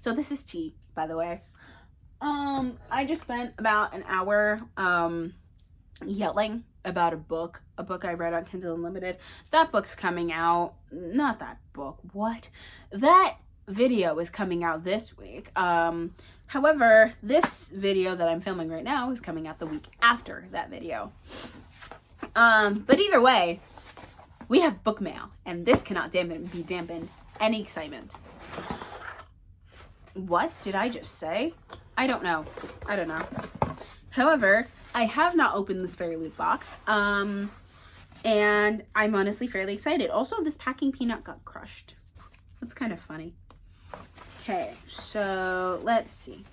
So this is tea, by the way. I just spent about an hour yelling about a book I read on Kindle Unlimited. That book's coming out. Not that book. What? That video is coming out this week. However, this video that I'm filming right now is coming out the week after that video. But either way, we have book mail, and this cannot be dampened any excitement. What did I just say? I don't know. However, I have not opened this fairy loot box, and I'm honestly fairly excited. Also, this packing peanut got crushed. That's kind of funny. Okay, so let's see.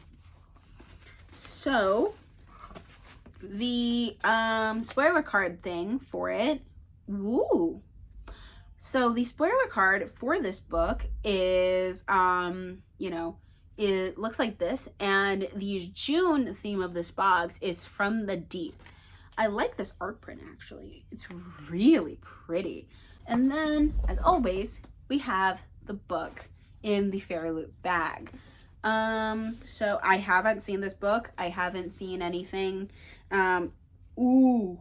So the spoiler card thing for it. Woo. So the spoiler card for this book is it looks like this, and the June theme of this box is From the Deep. I like this art print, actually. It's really pretty. And then, as always, we have the book in the Fairy Loot bag. So I haven't seen this book. I haven't seen anything. Ooh,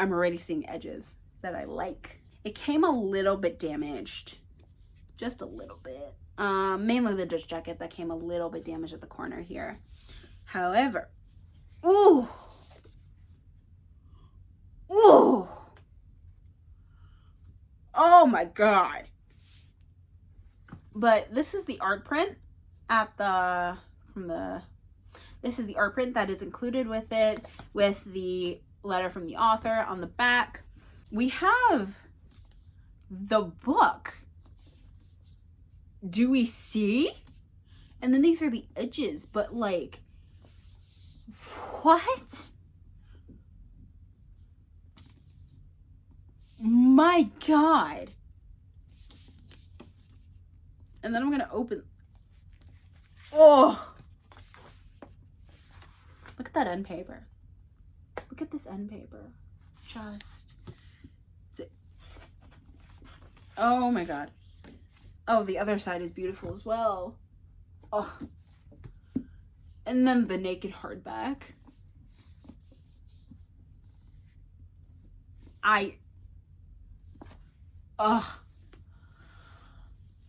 I'm already seeing edges that I like. It came a little bit damaged. Just a little bit. Mainly the dust jacket that came a little bit damaged at the corner here. However, ooh, oh my god. But this is the art print this is the art print that is included with it, with the letter from the author on the back. We have the book. Do we see? And then these are the edges, but like, what? My god. And then I'm gonna open. Oh, look at that end paper. Look at this end paper. Oh my god. Oh, the other side is beautiful as well. Oh. And then the naked hardback.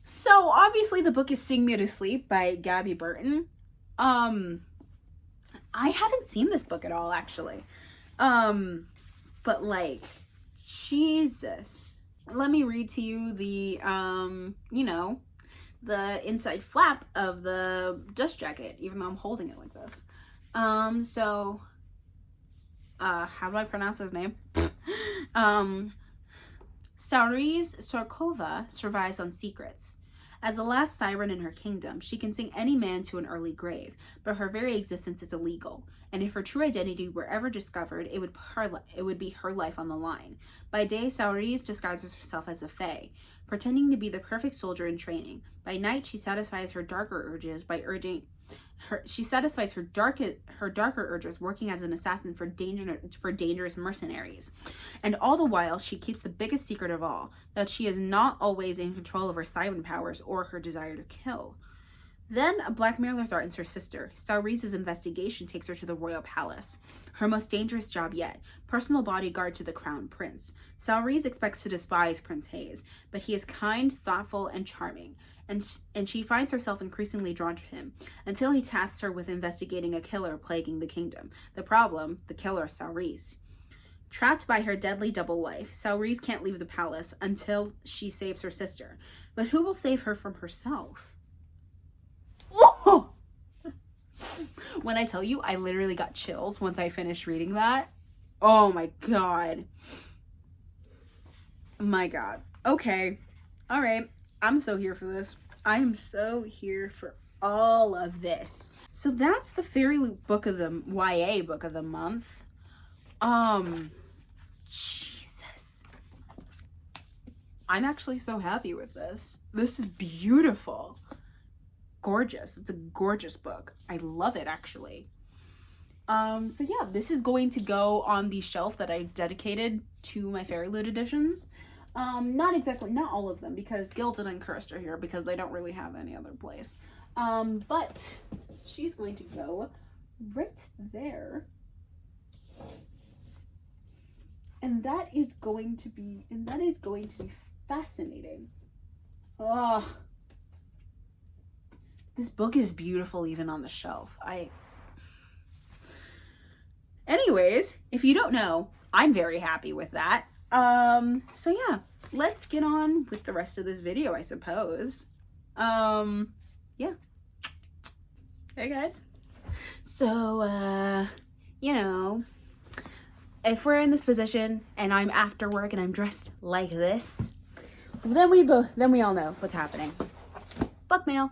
So obviously the book is Sing Me to Sleep by Gabby Burton. I haven't seen this book at all, actually. But like, Jesus. Let me read to you the, the inside flap of the dust jacket, even though I'm holding it like this. How do I pronounce his name? Sauriz Sorkova survives on secrets. As the last siren in her kingdom, she can sing any man to an early grave, but her very existence is illegal, and if her true identity were ever discovered, it would be her life on the line. By day, Sauriz disguises herself as a fae, pretending to be the perfect soldier in training. By night, she satisfies her darker urges by her darker urges working as an assassin for dangerous mercenaries. And all the while, she keeps the biggest secret of all, that she is not always in control of her siren powers or her desire to kill. Then a blackmailer threatens her sister. Sauriz's investigation takes her to the royal palace. Her most dangerous job yet, personal bodyguard to the crown prince. Sauriz expects to despise Prince Hayes, but he is kind, thoughtful, and charming, and she finds herself increasingly drawn to him, until he tasks her with investigating a killer plaguing the kingdom. The problem, the killer, Sauriz. Trapped by her deadly double life, Sauriz can't leave the palace until she saves her sister. But who will save her from herself? Oh! When I tell you, I literally got chills once I finished reading that. Oh my god. My god. Okay. All right. I'm so here for this. I am so here for all of this. So that's the Fairy Loot book of the YA book of the month. Jesus. I'm actually so happy with this. This is beautiful. Gorgeous. It's a gorgeous book. I love it, actually. So yeah, this is going to go on the shelf that I dedicated to my Fairy Loot editions. Not all of them, because Gilded and Cursed are here because they don't really have any other place. But she's going to go right there. And that is going to be fascinating. Oh, this book is beautiful even on the shelf. Anyways, if you don't know, I'm very happy with that. So yeah, let's get on with the rest of this video, I suppose. Yeah. Hey guys. So, you know, if we're in this position and I'm after work and I'm dressed like this, then we all know what's happening. Book mail.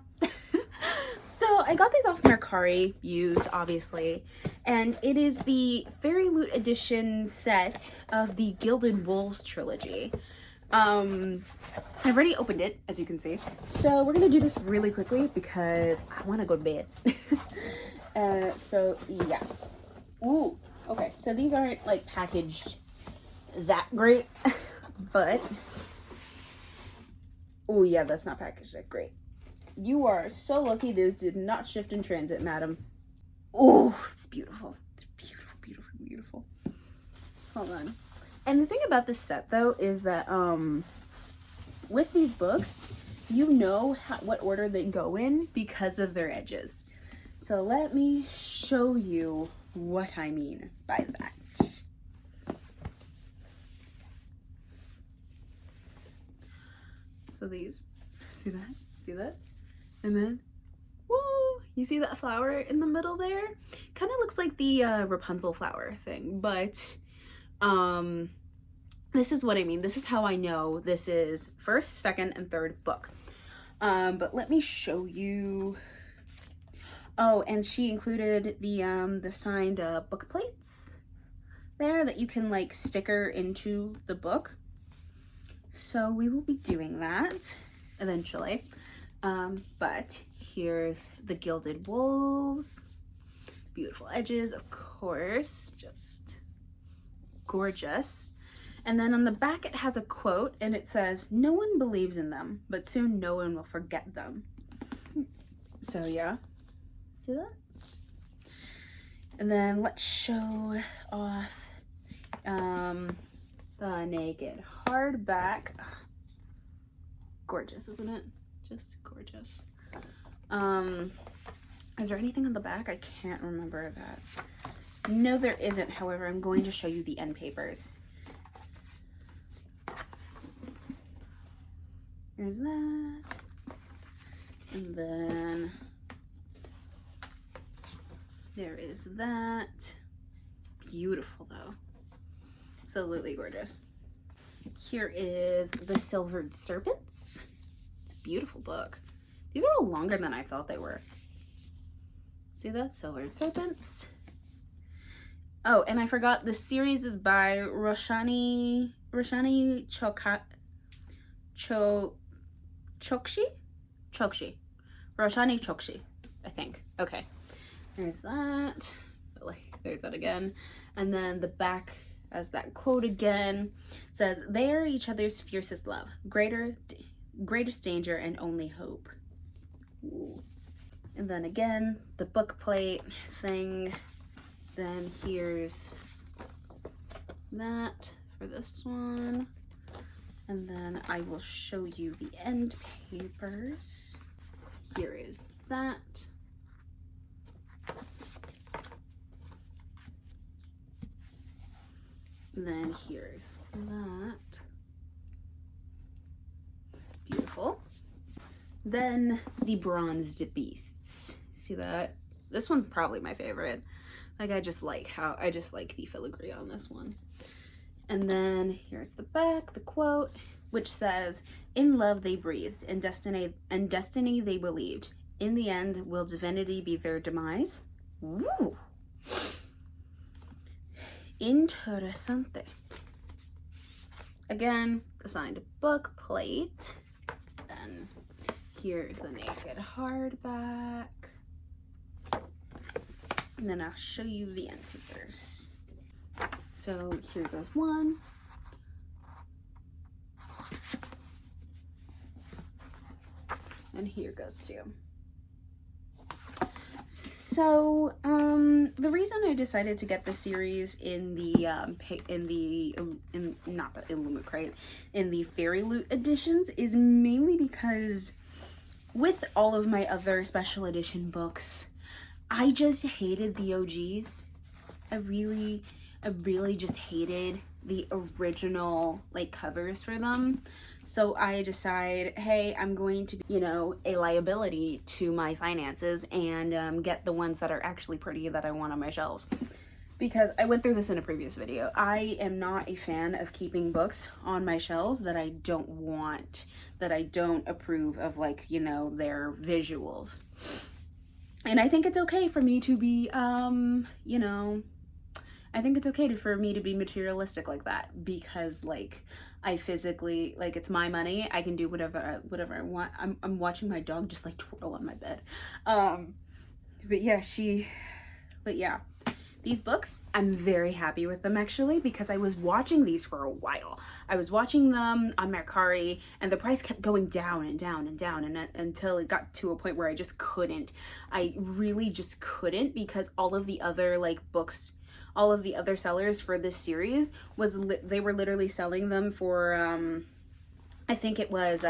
So I got these off Mercari, used obviously, and it is the Fairy Loot edition set of the Gilded Wolves trilogy. I've already opened it, as you can see. So we're gonna do this really quickly because I want to go to bed. So yeah. Ooh. Okay. So these aren't like packaged that great, but oh yeah, that's not packaged that great. You are so lucky this did not shift in transit, madam. Oh, it's beautiful. It's beautiful, beautiful, beautiful. Hold on. And the thing about this set, though, is that with these books, you know what order they go in because of their edges. So let me show you what I mean by that. So these, see that? See that? And then, whoa, you see that flower in the middle there? Kind of looks like the Rapunzel flower thing, but this is what I mean. This is how I know this is first, second, and third book. But let me show you. Oh, and she included the signed book plates there that you can like sticker into the book. So we will be doing that eventually. But here's the Gilded Wolves. Beautiful edges, of course, just gorgeous. And then on the back it has a quote and it says, "No one believes in them, but soon no one will forget them." So yeah, see that? And then let's show off the naked hardback. Gorgeous, isn't it? Just gorgeous. Is there anything on the back? I can't remember that. No, there isn't. However, I'm going to show you the end papers. Here's that. And then there is that. Beautiful though. Absolutely gorgeous. Here is the Silvered Serpents. It's a beautiful book. These are all longer than I thought they were. See that? Silvered Serpents. Oh, and I forgot, the series is by Roshani Chokshi? Roshani Chokshi, I think. Okay. There's that. There's that again. And then the back as that quote again says, "They are each other's fiercest love, greatest danger and only hope." Ooh. And then again, the book plate thing. Then here's that for this one. And then I will show you the end papers. Here is that. And then here's that. Beautiful. Then the Bronzed Beasts. See that? This one's probably my favorite. Like, I just like the filigree on this one. And then here's the back, the quote, which says, "In love they breathed, and destiny they believed. In the end, will divinity be their demise?" Woo! Interessante. Again, the signed book plate. Then here's the naked hardback. And then I'll show you the end papers. So here goes one. And here goes two. So, the reason I decided to get the series in the not the Illumicrate, in the Fairy Loot editions is mainly because with all of my other special edition books, I just hated the OGs. I really just hated the original like covers for them. So I decide, hey, I'm going to be, you know, a liability to my finances and get the ones that are actually pretty that I want on my shelves. Because I went through this in a previous video. I am not a fan of keeping books on my shelves that I don't want, that I don't approve of, like, you know, their visuals. And I think it's okay for me to be, you know, I think it's okay for me to be materialistic like that, because like I physically, like, it's my money. I can do whatever I want. I'm watching my dog just like twirl on my bed. But yeah, these books, I'm very happy with them actually, because I was watching these for a while. I was watching them on Mercari and the price kept going down and down and down until it got to a point where I just couldn't. I really just couldn't, because all of the other like books, all of the other sellers for this series they were literally selling them for I think it was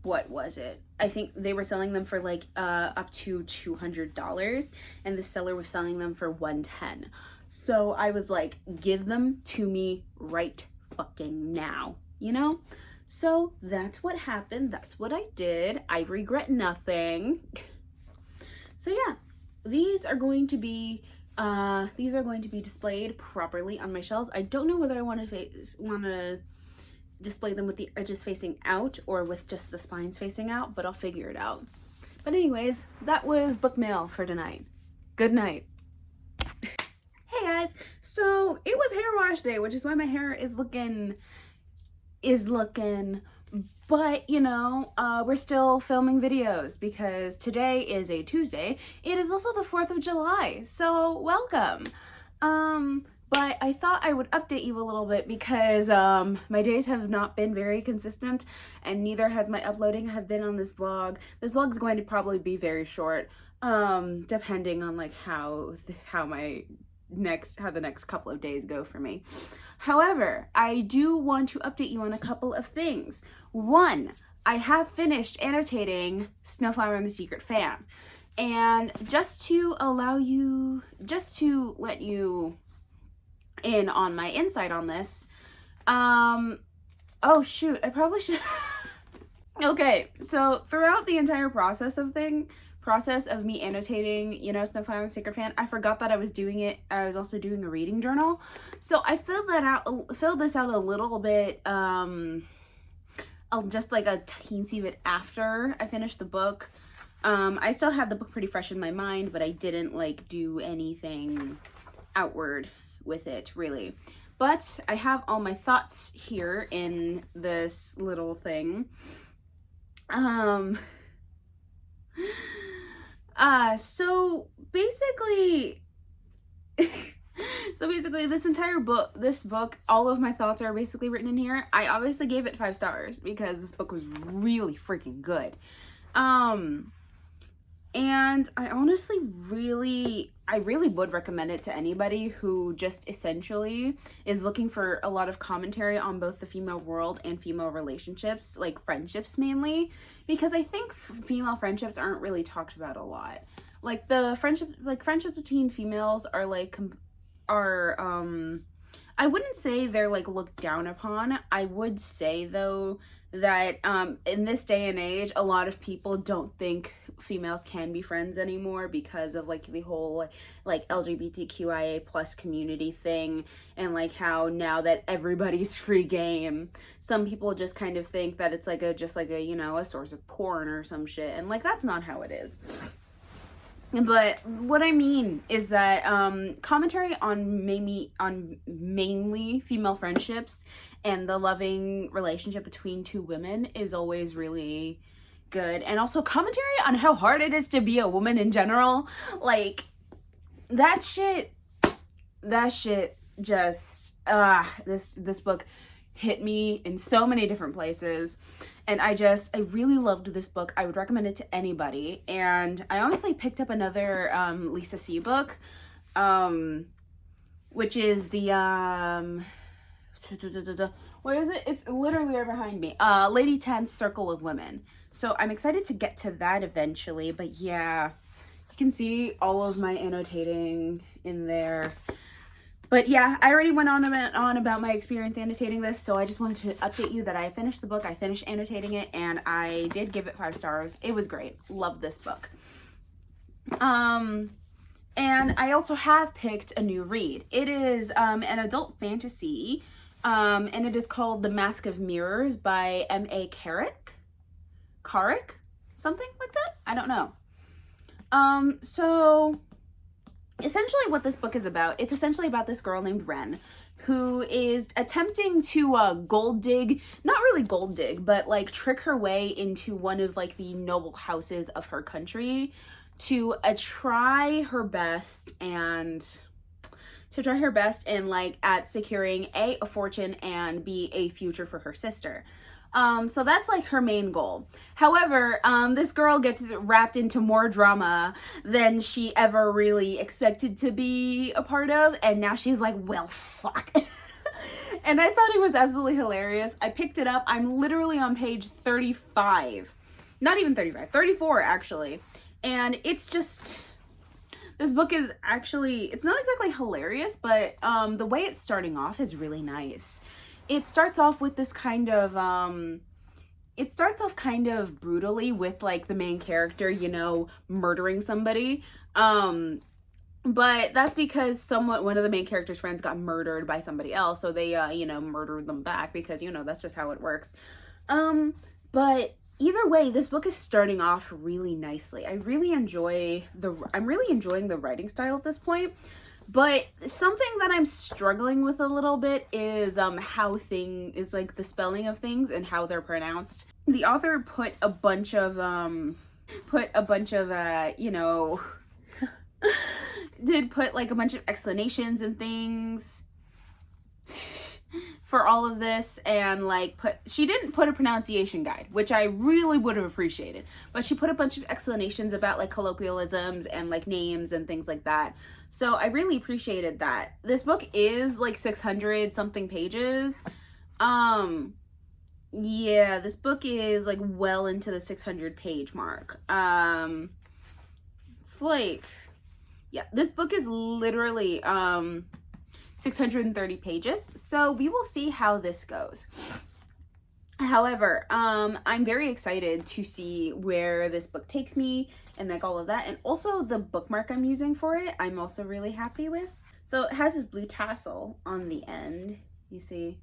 what was it? I think they were selling them for like up to $200, and the seller was selling them for $110. So I was like, give them to me right fucking now, you know? So that's what happened. That's what I did. I regret nothing. So yeah, these are going to be displayed properly on my shelves. I don't know whether I want to display them with the edges facing out or with just the spines facing out, but I'll figure it out. But anyways, that was book mail for tonight. Good night. Hey guys, so it was hair wash day, which is why my hair is looking, but you know, we're still filming videos because today is a Tuesday. It is also the 4th of July, so welcome. But I thought I would update you a little bit because my days have not been very consistent, and neither has my uploading have been on this vlog. This vlog is going to probably be very short, depending on like how the next couple of days go for me. However, I do want to update you on a couple of things. One, I have finished annotating Snowflower and the Secret Fan, and just to let you in on my insight on this, oh shoot, I probably should okay, so throughout the entire process of me annotating, you know, Snowflower and Secret Fan, I forgot that I was doing it. I was also doing a reading journal, so I filled this out a little bit, just like a teensy bit after I finished the book. I still had the book pretty fresh in my mind, but I didn't like do anything outward with it really. But I have all my thoughts here in this little thing. So basically this book, all of my thoughts are basically written in here. I obviously gave it 5 stars because this book was really freaking good. And I honestly really would recommend it to anybody who just essentially is looking for a lot of commentary on both the female world and female relationships, like friendships mainly, because I think female friendships aren't really talked about a lot. Like friendships between females are I wouldn't say they're like looked down upon. I would say though that in this day and age, a lot of people don't think females can be friends anymore because of like the whole like LGBTQIA plus community thing, and like how now that everybody's free game, some people just kind of think that it's like a you know, a source of porn or some shit, and like that's not how it is. But what I mean is that commentary on mainly female friendships and the loving relationship between two women is always really good. And also commentary on how hard it is to be a woman in general. Like, that shit just, this book hit me in so many different places. And I really loved this book. I would recommend it to anybody. And I honestly picked up another Lisa C book, which is the what is it? It's literally right behind me. Lady Tan's Circle of Women. So I'm excited to get to that eventually. But yeah, you can see all of my annotating in there. But yeah, I already went on about my experience annotating this, so I just wanted to update you that I finished the book, I finished annotating it, and I did give it 5 stars. It was great. Loved this book. And I also have picked a new read. It is an adult fantasy, and it is called The Mask of Mirrors by M.A. Carrick? Something like that? I don't know. So essentially what this book is about, it's essentially about this girl named Ren who is attempting to gold dig, not really gold dig, but like trick her way into one of like the noble houses of her country to try her best and like at securing a fortune and b a future for her sister. So that's like her main goal. However, this girl gets wrapped into more drama than she ever really expected to be a part of. And now she's like, well, fuck. And I thought it was absolutely hilarious. I picked it up. I'm literally on page 35. Not even 35, 34 actually. And it's just, this book is actually, it's not exactly hilarious, but the way it's starting off is really nice. It starts off with this kind of, brutally with like the main character, you know, murdering somebody. But that's because one of the main character's friends got murdered by somebody else. So they, murdered them back because, that's just how it works. But either way, this book is starting off really nicely. I'm really enjoying the writing style at this point. But something that I'm struggling with a little bit is like the spelling of things and how they're pronounced. The author put a bunch of did put like a bunch of explanations and things for all of this, and like she didn't put a pronunciation guide, which I really would have appreciated, but she put a bunch of explanations about like colloquialisms and like names and things like that. So I really appreciated that. This book is like 600 something pages. Yeah, this book is like well into the 600 page mark. It's like, yeah, this book is literally 630 pages. So we will see how this goes. However, I'm very excited to see where this book takes me and like all of that. And also the bookmark I'm using for it, I'm also really happy with. So it has this blue tassel on the end, you see,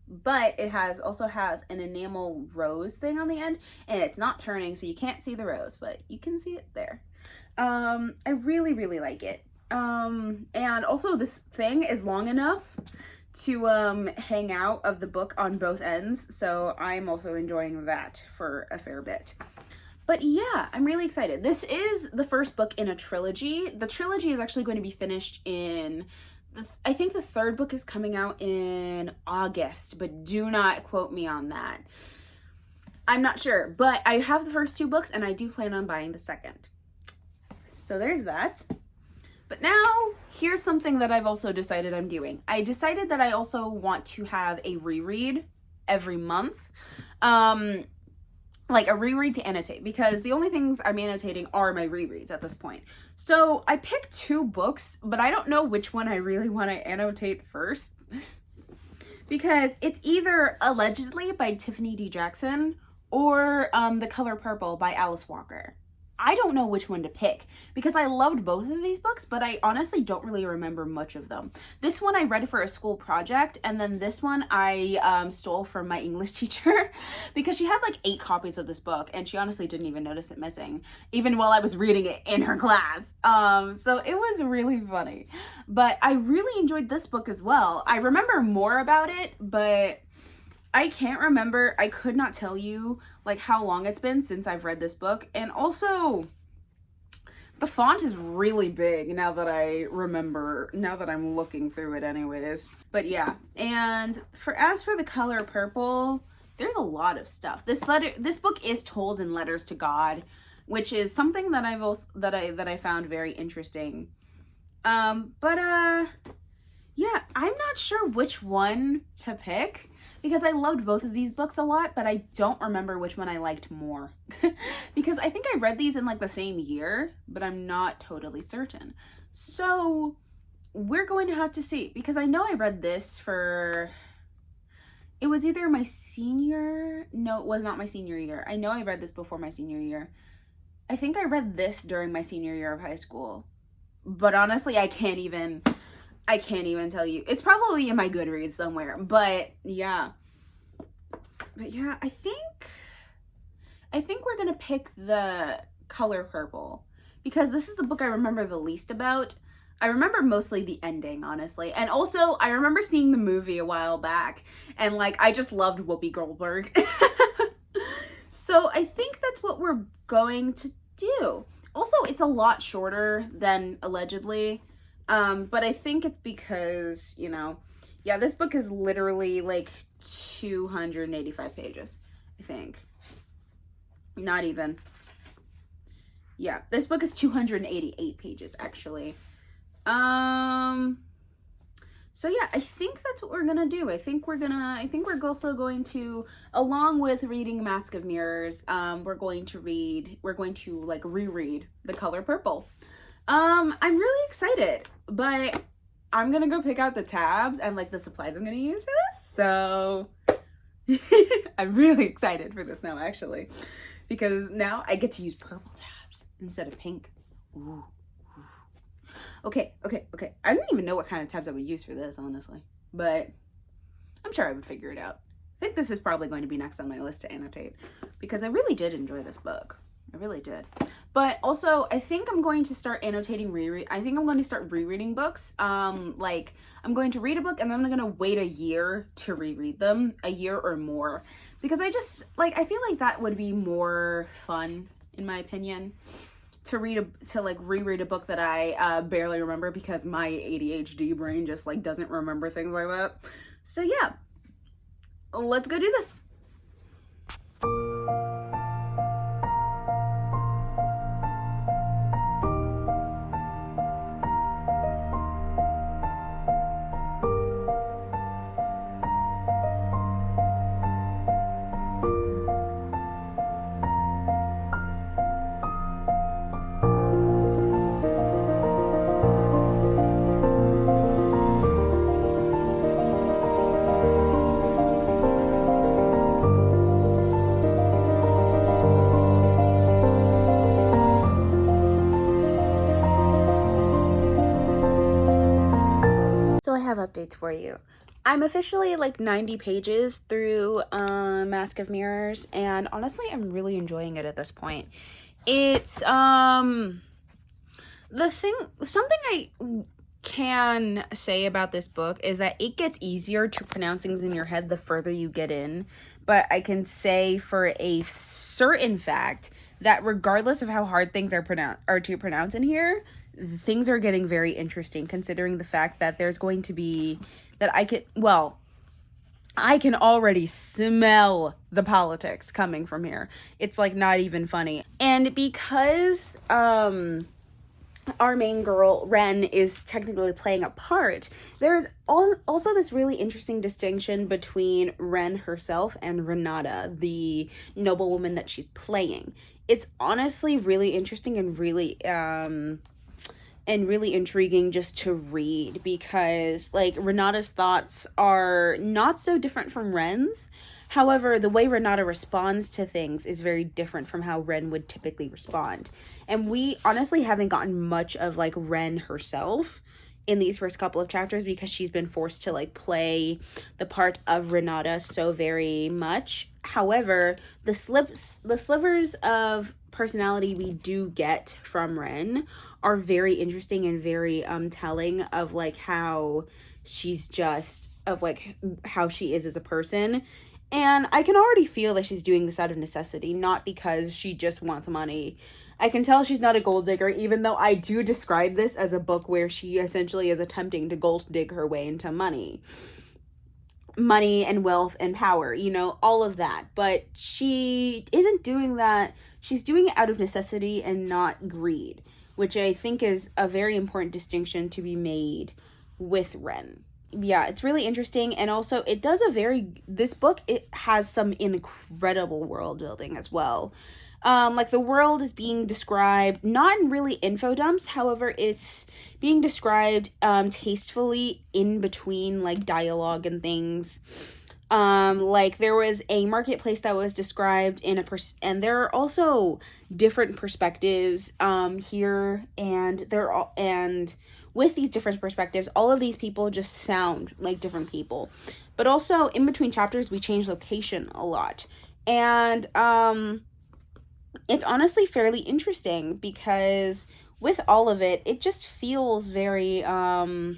but it also has an enamel rose thing on the end, and it's not turning, so you can't see the rose, but you can see it there. I really, really like it. And also this thing is long enough to hang out of the book on both ends, so I'm also enjoying that for a fair bit. But yeah, I'm really excited. This is the first book in a trilogy. The trilogy is actually going to be finished in, I think the third book is coming out in August, but do not quote me on that. I'm not sure, but I have the first 2 books and I do plan on buying the second. So there's that. But now, here's something that I've also decided I'm doing. I decided that I also want to have a reread every month. Like a reread to annotate, because the only things I'm annotating are my rereads at this point. So I picked 2 books, but I don't know which one I really want to annotate first. Because it's either Allegedly by Tiffany D. Jackson or The Color Purple by Alice Walker. I don't know which one to pick because I loved both of these books, but I honestly don't really remember much of them. This one I read for a school project, and then this one I stole from my English teacher because she had like 8 copies of this book, and she honestly didn't even notice it missing, even while I was reading it in her class. So it was really funny. But I really enjoyed this book as well. I remember more about it, but I can't remember. I could not tell you like how long it's been since I've read this book. And also the font is really big now that I'm looking through it anyways. But yeah, and as for The Color Purple, there's a lot of stuff. This book is told in letters to God, which is something that I've also that I found very interesting. Yeah, I'm not sure which one to pick because I loved both of these books a lot, but I don't remember which one I liked more. Because I think I read these in like the same year, but I'm not totally certain. So we're going to have to see, because I know I read this for, it was either my senior, no, it was not my senior year. I know I read this before my senior year. I think I read this during my senior year of high school. But honestly, I can't even tell you. It's probably in my Goodreads somewhere. But yeah. I think we're gonna pick the Color Purple, because this is the book I remember the least about. I remember mostly the ending, honestly. And also, I remember seeing the movie a while back, and like, I just loved Whoopi Goldberg. So I think that's what we're going to do. Also, it's a lot shorter than Allegedly. But I think it's because, you know, yeah, this book is literally like 285 pages, I think. Not even. Yeah, this book is 288 pages, actually. So yeah, I think that's what we're gonna do. I think we're also going to, along with reading Mask of Mirrors, we're going to like reread The Color Purple. I'm really excited, but I'm gonna go pick out the tabs and like the supplies I'm gonna use for this. So I'm really excited for this now, actually, because now I get to use purple tabs instead of pink. Ooh. Okay. I don't even know what kind of tabs I would use for this, honestly, but I'm sure I would figure it out. I think this is probably going to be next on my list to annotate, because I really did enjoy this book. I really did. But also, I think I'm going to start annotating I think I'm going to start rereading books. Like, I'm going to read a book and then I'm going to wait a year to reread them, a year or more, because I just, like, I feel like that would be more fun, in my opinion, to reread a book that I barely remember, because my ADHD brain just like doesn't remember things like that. So yeah, let's go do this. So I have updates for you. I'm officially like 90 pages through Mask of Mirrors, and honestly, I'm really enjoying it at this point. It's something I can say about this book is that it gets easier to pronounce things in your head the further you get in, but I can say for a certain fact that regardless of how hard things are to pronounce in here, things are getting very interesting, considering the fact that there's going to be that I can already smell the politics coming from here. It's like not even funny. And because our main girl, Ren, is technically playing a part, there's also this really interesting distinction between Ren herself and Renata, the noblewoman that she's playing. It's honestly really interesting and really intriguing just to read, because like Renata's thoughts are not so different from Ren's. However, the way Renata responds to things is very different from how Ren would typically respond. And we honestly haven't gotten much of like Ren herself in these first couple of chapters, because she's been forced to like play the part of Renata so very much. However, the slivers of personality we do get from Ren are very interesting and very telling of like how she's just of like how she is as a person. And I can already feel that she's doing this out of necessity, not because she just wants money. I can tell she's not a gold digger, even though I do describe this as a book where she essentially is attempting to gold dig her way into money. money and wealth and power, you know, all of that. But she isn't doing that. She's doing it out of necessity and not greed, which I think is a very important distinction to be made with Ren. Yeah, it's really interesting. And also it does this book, it has some incredible world building as well. Like the world is being described not in really info dumps, however it's being described tastefully in between like dialogue and things. Like there was a marketplace that was described in and there are also different perspectives here, and with these different perspectives, all of these people just sound like different people. But also in between chapters we change location a lot, and it's honestly fairly interesting because with all of it, it just feels very, all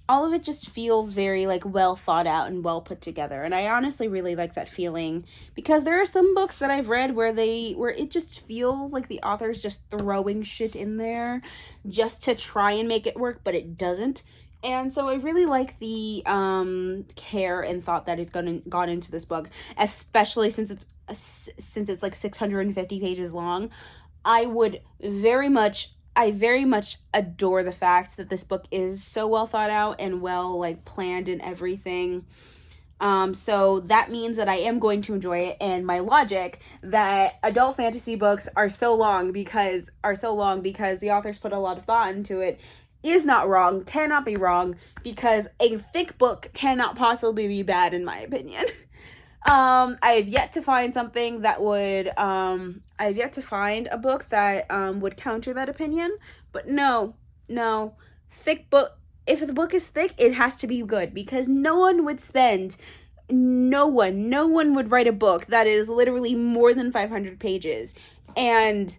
of it just feels very, like, well thought out and well put together. And I honestly really like that feeling, because there are some books that I've read where it just feels like the author's just throwing shit in there just to try and make it work, but it doesn't. And so I really like the care and thought that has gone into this book, especially since it's like 650 pages long. I very much adore the fact that this book is so well thought out and well like planned and everything. So that means that I am going to enjoy it, and my logic that adult fantasy books are so long because the authors put a lot of thought into it is not wrong, cannot be wrong, because a thick book cannot possibly be bad in my opinion. I have yet to find something that would, I have yet to find a book that, would counter that opinion, but no, thick book, if the book is thick, it has to be good, because no one would write a book that is literally more than 500 pages and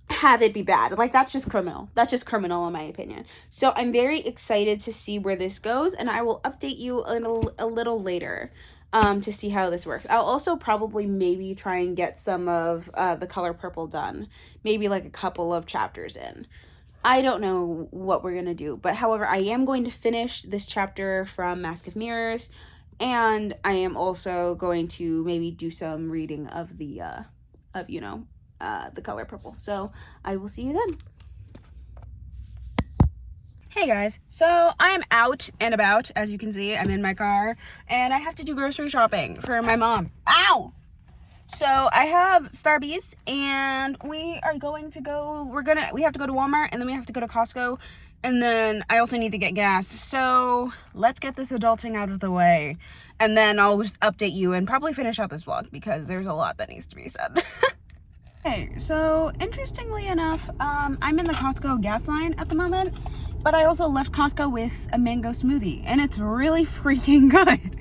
have it be bad. Like, that's just criminal in my opinion. So I'm very excited to see where this goes, and I will update you a little later to see how this works. I'll also probably maybe try and get some of The Color Purple done, maybe like a couple of chapters in. I don't know what we're gonna do, but however, I am going to finish this chapter from Mask of Mirrors, and I am also going to maybe do some reading of The Color Purple. So I will see you then. Hey guys, so I'm out and about. As you can see, I'm in my car and I have to do grocery shopping for my mom. Ow! So I have Starbucks and we have to go to Walmart, and then we have to go to Costco, and then I also need to get gas. So let's get this adulting out of the way, and then I'll just update you and probably finish out this vlog because there's a lot that needs to be said. Okay, so interestingly enough, I'm in the Costco gas line at the moment, but I also left Costco with a mango smoothie, and it's really freaking good.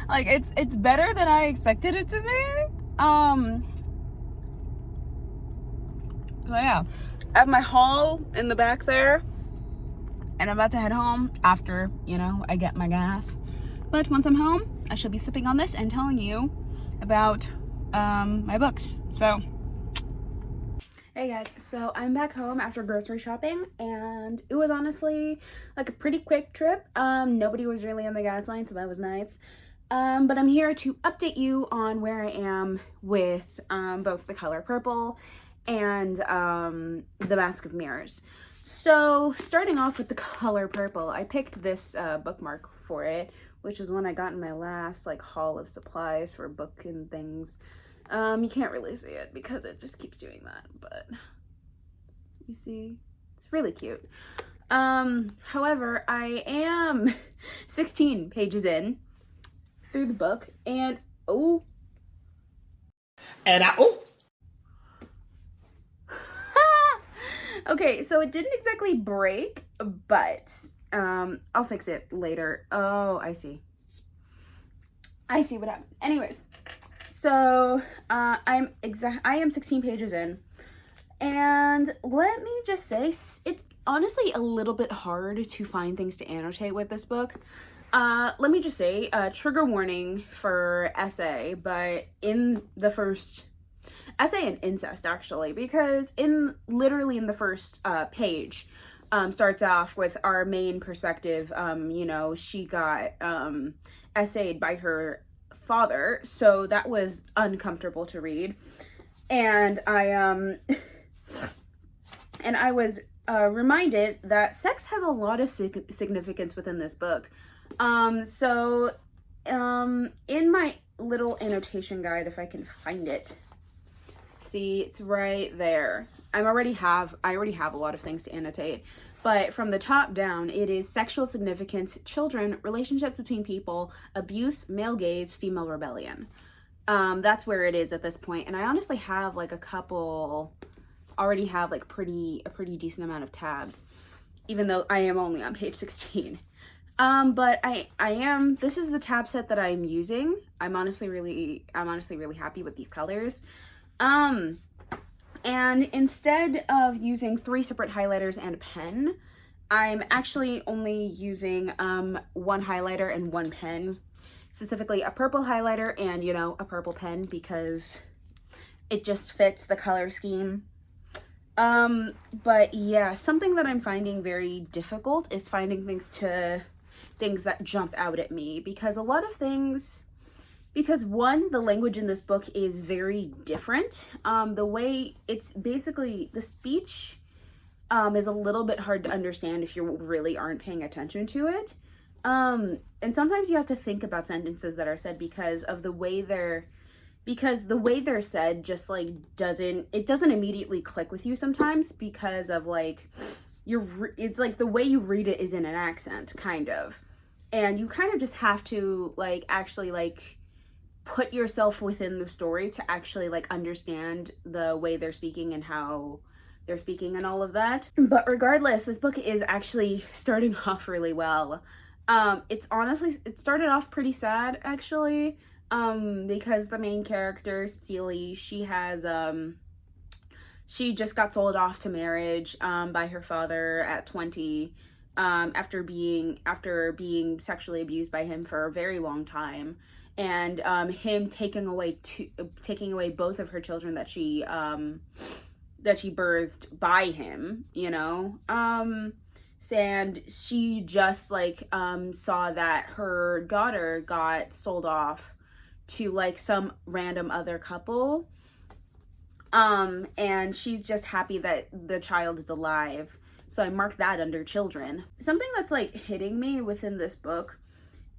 Like, it's better than I expected it to be. So yeah, I have my haul in the back there, and I'm about to head home after, I get my gas. But once I'm home, I shall be sipping on this and telling you about my books. So hey guys, so I'm back home after grocery shopping, and it was honestly like a pretty quick trip. Nobody was really on the gas line, so that was nice. But I'm here to update you on where I am with both The Color Purple and The Mask of Mirrors. So starting off with The Color Purple, I picked this bookmark for it, which is one I got in my last like haul of supplies for book and things. You can't really see it because it just keeps doing that, but you see, it's really cute. However, I am 16 pages in through the book, and okay, so it didn't exactly break, but I'll fix it later. Oh, I see what happened. Anyways, so I am 16 pages in, and let me just say, it's honestly a little bit hard to find things to annotate with this book. Let me just say, trigger warning for essay, but in the first essay and incest, actually, because literally in the first page, starts off with our main perspective. You know, she got essayed by her father, so that was uncomfortable to read. And I was reminded that sex has a lot of significance within this book. In my little annotation guide, if I can find it, see, it's right there. I already have a lot of things to annotate, but from the top down, it is sexual significance, children, relationships between people, abuse, male gaze, female rebellion. That's where it is at this point. And I honestly have like already have like a pretty decent amount of tabs, even though I am only on page 16. But this is the tab set that I'm using. I'm honestly really happy with these colors. And instead of using 3 separate highlighters and a pen, I'm actually only using, 1 highlighter and 1 pen, specifically a purple highlighter and, you know, a purple pen, because it just fits the color scheme. But yeah, something that I'm finding very difficult is finding things that jump out at me, because a lot of things, because one, the language in this book is very different. The way it's basically, the speech is a little bit hard to understand if you really aren't paying attention to it. And sometimes you have to think about sentences that are said because the way they're said just like doesn't immediately click with you sometimes, because of like it's like the way you read it is in an accent, kind of. And you kind of just have to like actually like put yourself within the story to actually like understand the way they're speaking and how they're speaking and all of that. But regardless, this book is actually starting off really well. It started off pretty sad actually, because the main character, Celie, she just got sold off to marriage by her father at 20, after being sexually abused by him for a very long time, and him taking away both of her children that she birthed by him, you know. And she just like saw that her daughter got sold off to like some random other couple, and she's just happy that the child is alive, so I marked that under children. Something that's like hitting me within this book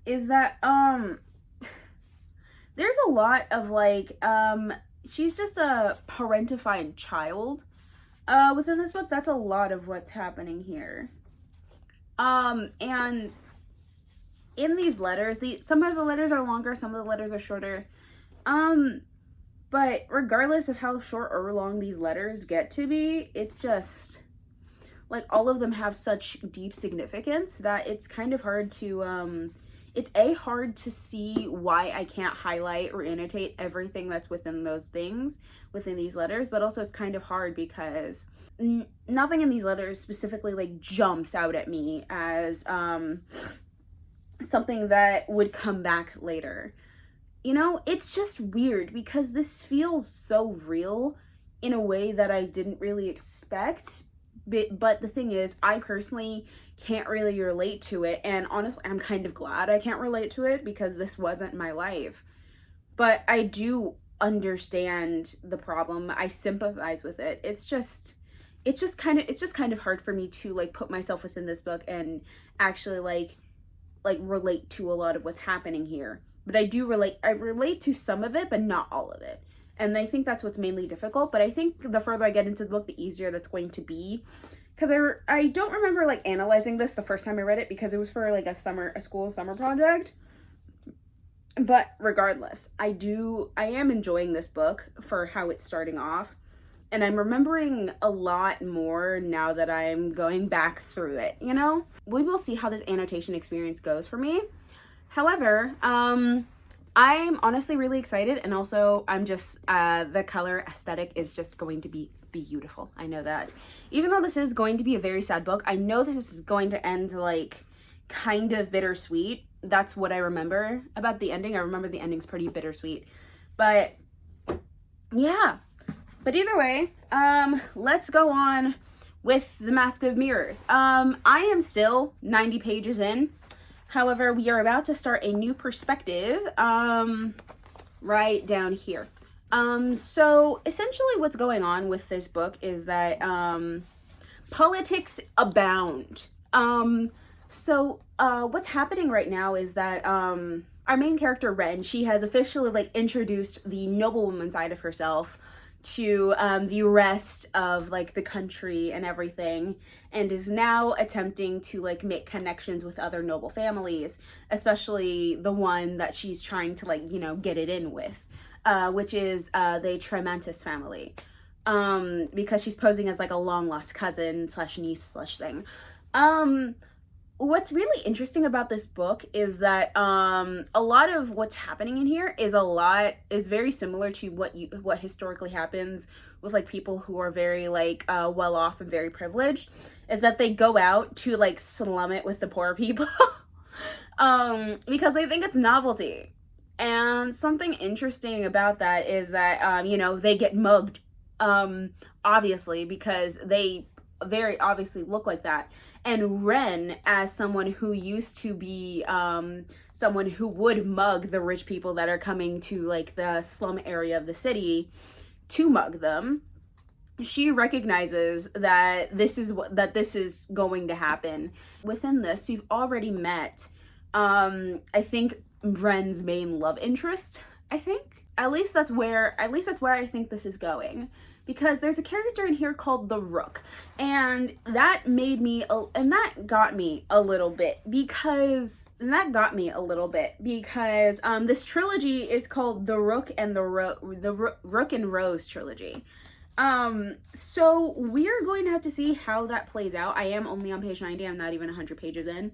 is that there's a lot of like she's just a parentified child within this book. That's a lot of what's happening here. And in these letters, some of the letters are longer, some of the letters are shorter. But regardless of how short or long these letters get to be, it's just like all of them have such deep significance that it's kind of hard to hard to see why I can't highlight or annotate everything that's within those things within these letters, but also it's kind of hard because nothing in these letters specifically like jumps out at me as something that would come back later. You know, it's just weird because this feels so real in a way that I didn't really expect. But the thing is, I personally can't really relate to it, and honestly, I'm kind of glad I can't relate to it because this wasn't my life. But I do understand the problem. I sympathize with it. It's just kind of hard for me to like put myself within this book and actually like relate to a lot of what's happening here. But I relate to some of it, but not all of it. And I think that's what's mainly difficult. But I think the further I get into the book, the easier that's going to be. Because I don't remember like analyzing this the first time I read it because it was for like a school summer project. But regardless, I am enjoying this book for how it's starting off. And I'm remembering a lot more now that I'm going back through it, you know? We will see how this annotation experience goes for me. However, I'm honestly really excited, and also I'm just, the color aesthetic is just going to be beautiful. I know that. Even though this is going to be a very sad book, I know this is going to end like kind of bittersweet. That's what I remember about the ending. I remember the ending's pretty bittersweet. But yeah. But either way, let's go on with The Mask of Mirrors. I am still 90 pages in. However, we are about to start a new perspective, right down here. So essentially what's going on with this book is that, politics abound. What's happening right now is that, our main character, Ren, she has officially, like, introduced the noblewoman side of herself to, the rest of, like, the country and everything, and is now attempting to, like, make connections with other noble families, especially the one that she's trying to, like, you know, get it in with, which is, the Tremantis family, because she's posing as, like, a long-lost cousin slash niece slash thing. What's really interesting about this book is that a lot of what's happening in here is very similar to what historically happens with, like, people who are very, like, well off and very privileged, is that they go out to, like, slum it with the poor people because they think it's novelty. And something interesting about that is that you know, they get mugged, obviously, because they very obviously look like that. And Ren, as someone who used to be someone who would mug the rich people that are coming to, like, the slum area of the city to mug them, she recognizes that this is going to happen. Within this, you've already met, I think, Ren's main love interest. I think at least that's where I think this is going. Because there's a character in here called the Rook, and that got me a little bit because this trilogy is called the Rook and Rook and Rose trilogy. So we're going to have to see how that plays out. I am only on page 90. I'm not even 100 pages in.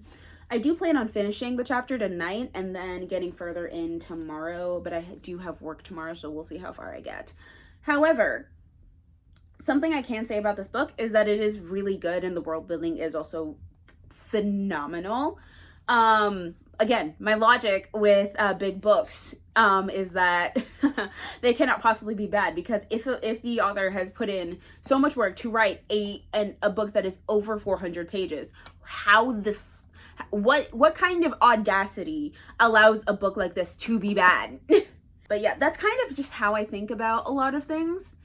I do plan on finishing the chapter tonight and then getting further in tomorrow, but I do have work tomorrow, so we'll see how far I get. However, something I can say about this book is that it is really good, and the world building is also phenomenal. Again, my logic with big books is that they cannot possibly be bad, because if the author has put in so much work to write a book that is over 400 pages, what kind of audacity allows a book like this to be bad? But yeah, that's kind of just how I think about a lot of things.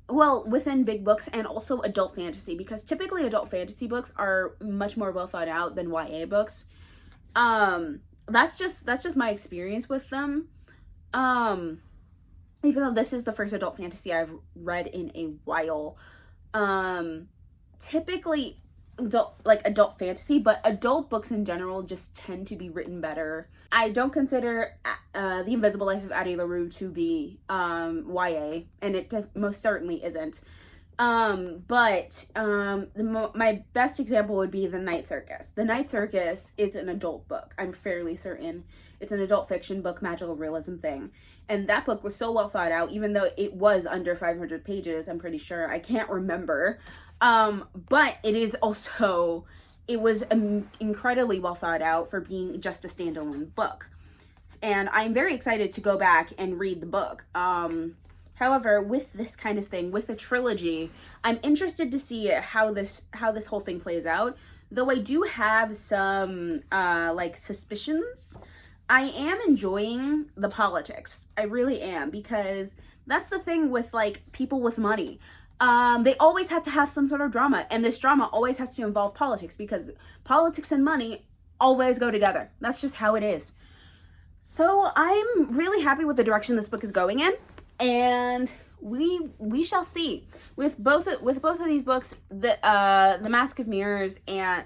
Well, within big books and also adult fantasy, because typically adult fantasy books are much more well thought out than YA books. That's just my experience with them. Even though this is the first adult fantasy I've read in a while. Typically adult fantasy, but adult books in general just tend to be written better. I don't consider The Invisible Life of Addie LaRue to be YA, and it most certainly isn't. My best example would be The Night Circus. The Night Circus is an adult book. I'm fairly certain. It's an adult fiction book, magical realism thing. And that book was so well thought out, even though it was under 500 pages, I'm pretty sure. I can't remember. But it was incredibly well thought out for being just a standalone book. And I'm very excited to go back and read the book. However, with this kind of thing, with a trilogy, I'm interested to see how this whole thing plays out. Though I do have some suspicions. I am enjoying the politics. I really am, because that's the thing with, like, people with money. They always have to have some sort of drama, and this drama always has to involve politics, because politics and money always go together. That's just how it is. So I'm really happy with the direction this book is going in, and we shall see. With both of these books, the Mask of Mirrors and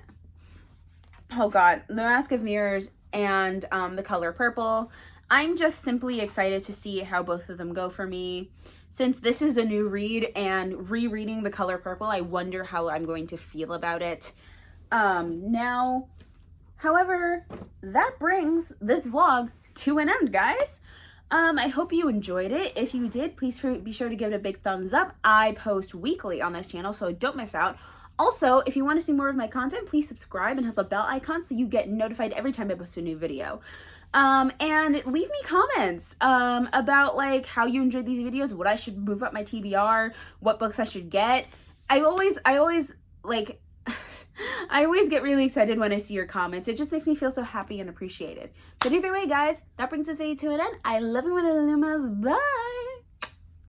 The Mask of Mirrors and The Color Purple, I'm just simply excited to see how both of them go for me. Since this is a new read, and rereading The Color Purple, I wonder how I'm going to feel about it now. However, that brings this vlog to an end, guys. I hope you enjoyed it. If you did, please be sure to give it a big thumbs up. I post weekly on this channel, so don't miss out. Also, if you want to see more of my content, please subscribe and hit the bell icon so you get notified every time I post a new video. And leave me comments about, like, how you enjoyed these videos, what I should move up my TBR, what books I should get. I always like, I always get really excited when I see your comments. It just makes me feel so happy and appreciated. But either way, guys, that brings this video to an end. I love you, my little Lumas. Bye!